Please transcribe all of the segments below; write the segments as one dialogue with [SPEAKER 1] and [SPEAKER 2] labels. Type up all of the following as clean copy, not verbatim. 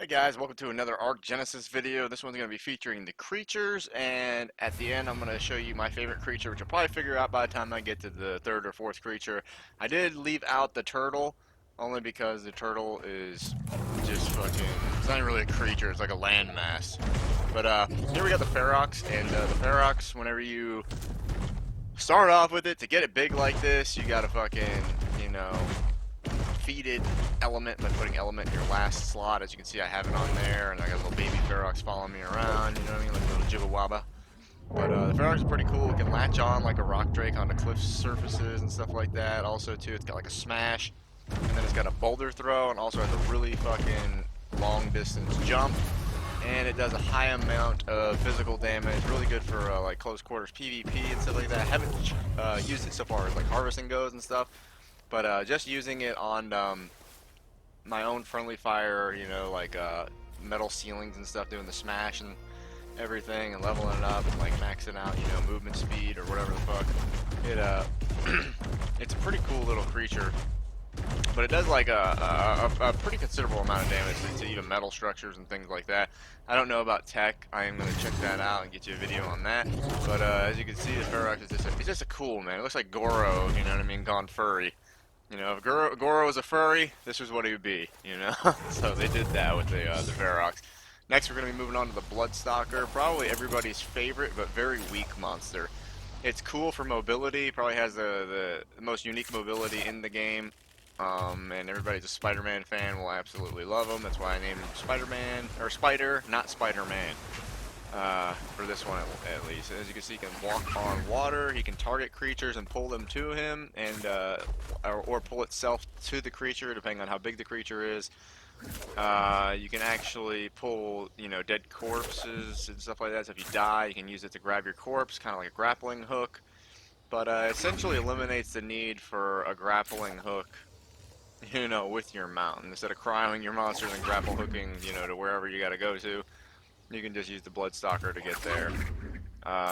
[SPEAKER 1] Hi guys, welcome to another ARK Genesis video. This one's going to be featuring the creatures, and at the end I'm going to show you my favorite creature, which you'll probably figure out by the time I get to the third or fourth creature. I did leave out the turtle, only because the turtle is just fucking, it's not even really a creature, it's like a landmass. But here we got the Ferox, and the Ferox, whenever you start off with it, to get it big like this, you gotta fucking, you know, feed it element by putting element in your last slot. As you can see, I have it on there, and I got a little baby Ferox following me around, you know what I mean, like a little Jibba But the Ferox is pretty cool. It can latch on like a rock drake onto cliff surfaces and stuff like that. Also, too, it's got like a smash, and then it's got a boulder throw, and also has a really fucking long distance jump. And it does a high amount of physical damage, really good for like close quarters PvP and stuff like that. I haven't used it so far as like harvesting goes and stuff, but just using it on my own friendly fire, you know, like metal ceilings and stuff, doing the smash and everything, and leveling it up and like maxing out, you know, movement speed or whatever the fuck. It it's a pretty cool little creature, but it does like a pretty considerable amount of damage to even metal structures and things like that. I don't know about tech. I am going to check that out and get you a video on that. But as you can see, the Ferox is just a cool, man. It looks like Goro, you know what I mean, gone furry. You know, if Goro was a furry, this is what he would be, you know? So they did that with the Ferox. Next, we're going to be moving on to the Bloodstalker, probably everybody's favorite, but very weak monster. It's cool for mobility, probably has the most unique mobility in the game, and everybody's a Spider-Man fan will absolutely love him. That's why I named him Spider-Man, or Spider, not Spider-Man. For this one at least. As you can see, he can walk on water, he can target creatures and pull them to him, and or pull itself to the creature, depending on how big the creature is. You can actually pull, you know, dead corpses and stuff like that, so if you die, you can use it to grab your corpse, kind of like a grappling hook. But essentially eliminates the need for a grappling hook, you know, with your mount. Instead of cryoing your monsters and grapple hooking, you know, to wherever you gotta go to, you can just use the Bloodstalker to get there.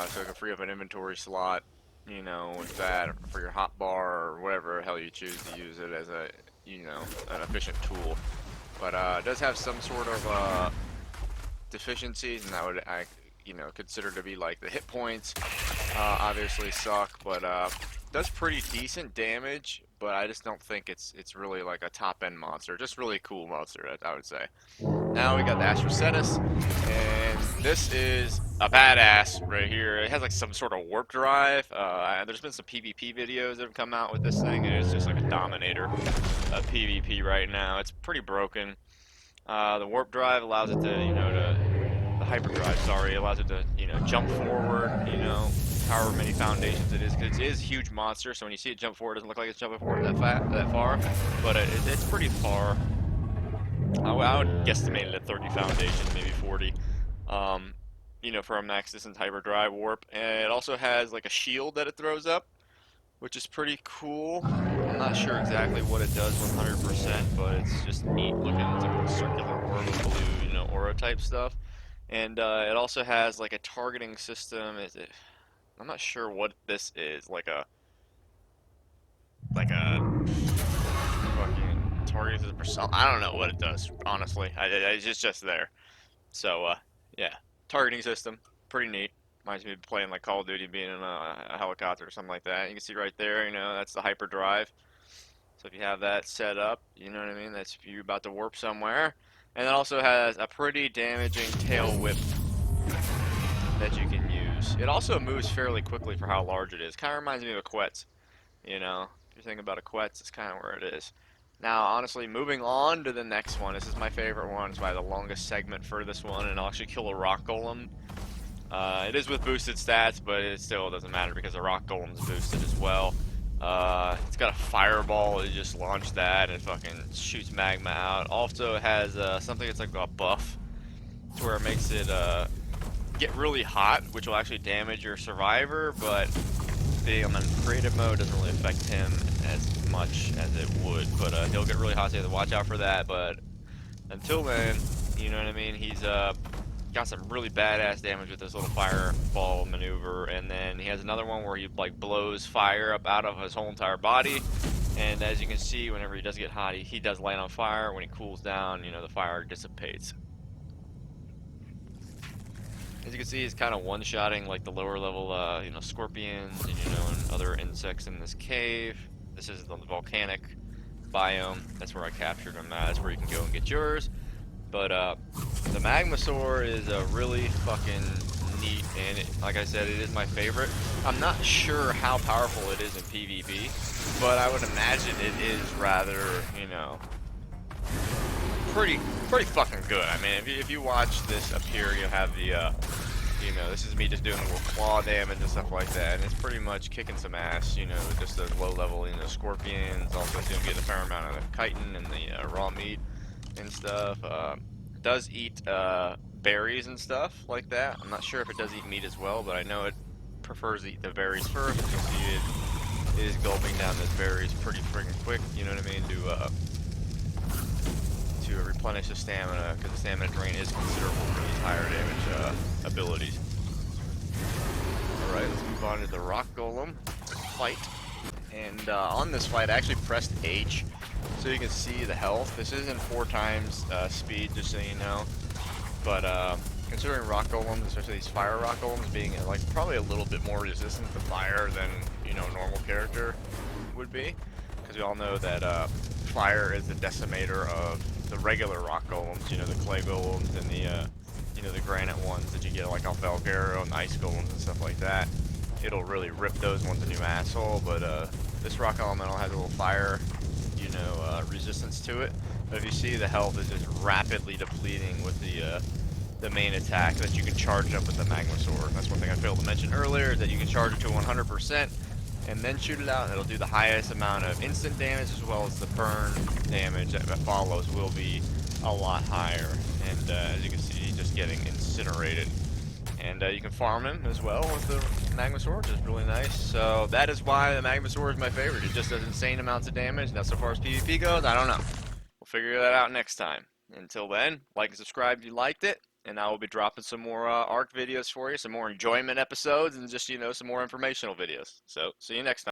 [SPEAKER 1] So it can free up an inventory slot, you know, with that for your hotbar or whatever the hell you choose to use it as a, you know, an efficient tool. But it does have some sort of deficiencies, and that would I, you know, consider to be like the hit points. Obviously suck, but does pretty decent damage. But I just don't think it's really like a top-end monster. Just really cool monster, I would say. Now we got the Astrocetus, and this is a badass right here. It has like some sort of warp drive. There's been some PvP videos that have come out with this thing, and it's just like a dominator of PvP right now. It's pretty broken. The warp drive allows it to, you know, the hyperdrive, sorry, allows it to, you know, jump forward, you know, however many foundations it is, because it is a huge monster, so when you see it jump forward, it doesn't look like it's jumping forward that far, but it's pretty far. I would guesstimate it at 30 foundations, maybe 40, you know, for a max distance hyperdrive warp. And it also has like a shield that it throws up, which is pretty cool. I'm not sure exactly what it does 100%, but it's just neat looking. It's like a circular orb of blue, you know, aura type stuff. And it also has like a targeting system. I'm not sure what this is. Like a fucking targeting system or something. I don't know what it does, honestly. It's just there. So yeah, targeting system, pretty neat. Reminds me of playing like Call of Duty, being in a helicopter or something like that. You can see right there, you know, that's the hyperdrive. So if you have that set up, you know what I mean, that's if you're about to warp somewhere. And it also has a pretty damaging tail whip that you can use. It also moves fairly quickly for how large it is. Kind of reminds me of a Quetz, you know. If you're thinking about a Quetz, it's kind of where it is. Now, honestly, moving on to the next one. This is my favorite one. It's probably the longest segment for this one, and I'll actually kill a rock golem. It is with boosted stats, but it still doesn't matter because the rock golem's boosted as well. It's got a fireball. You just launch that and it fucking shoots magma out. Also, it has something that's like a buff to where it makes it get really hot, which will actually damage your survivor, but being on creative mode doesn't really affect him as much as it would. But he'll get really hot, so you have to watch out for that. But until then, you know what I mean, he's got some really badass damage with this little fireball maneuver, and then he has another one where he like blows fire up out of his whole entire body, And as you can see, whenever he does get hot, he does light on fire. When he cools down, you know, the fire dissipates. As you can see, he's kind of one-shotting like the lower level, you know, scorpions and, you know, and other insects in this cave. This is the volcanic biome. That's where I captured him at. That's where you can go and get yours. But the Magmasaur is a really fucking neat, and like I said, it is my favorite. I'm not sure how powerful it is in PvP, but I would imagine it is rather, you know, pretty fucking good. I mean, if you watch this up here, you have the, you know, this is me just doing a little claw damage and stuff like that, and it's pretty much kicking some ass, you know, just the low level, you know, scorpions. Also, it's gonna get a fair amount of the chitin and the raw meat and stuff. It does eat berries and stuff like that. I'm not sure if it does eat meat as well, but I know it prefers to eat the berries first. You can see it is gulping down those berries pretty freaking quick, you know what I mean, to replenish the stamina, because the stamina drain is considerable for these higher damage abilities. Alright, let's move on to the rock golem fight. And on this fight, I actually pressed H so you can see the health. This isn't 4 times speed, just so you know. But considering rock golems, especially these fire rock golems, being like probably a little bit more resistant to fire than, you know, a normal character would be, because we all know that fire is the decimator of the regular rock golems, you know, the clay golems and the you know, the granite ones that you get like on Valgaro and ice golems and stuff like that. It'll really rip those ones a new asshole. But this rock elemental has a little fire, you know, resistance to it. But if you see, the health is just rapidly depleting with the main attack that you can charge up with the Magmasaur. That's one thing I failed to mention earlier, is that you can charge it to 100% and then shoot it out, and it'll do the highest amount of instant damage, as well as the burn damage that follows will be a lot higher. And as you can see, he's just getting incinerated. And you can farm him as well with the Magmasaur, which is really nice. So that is why the Magmasaur is my favorite. It just does insane amounts of damage. Now, so far as PvP goes, I don't know. We'll figure that out next time. Until then, like and subscribe if you liked it. And I will be dropping some more ARK videos for you, some more enjoyment episodes, and just, you know, some more informational videos. So, see you next time.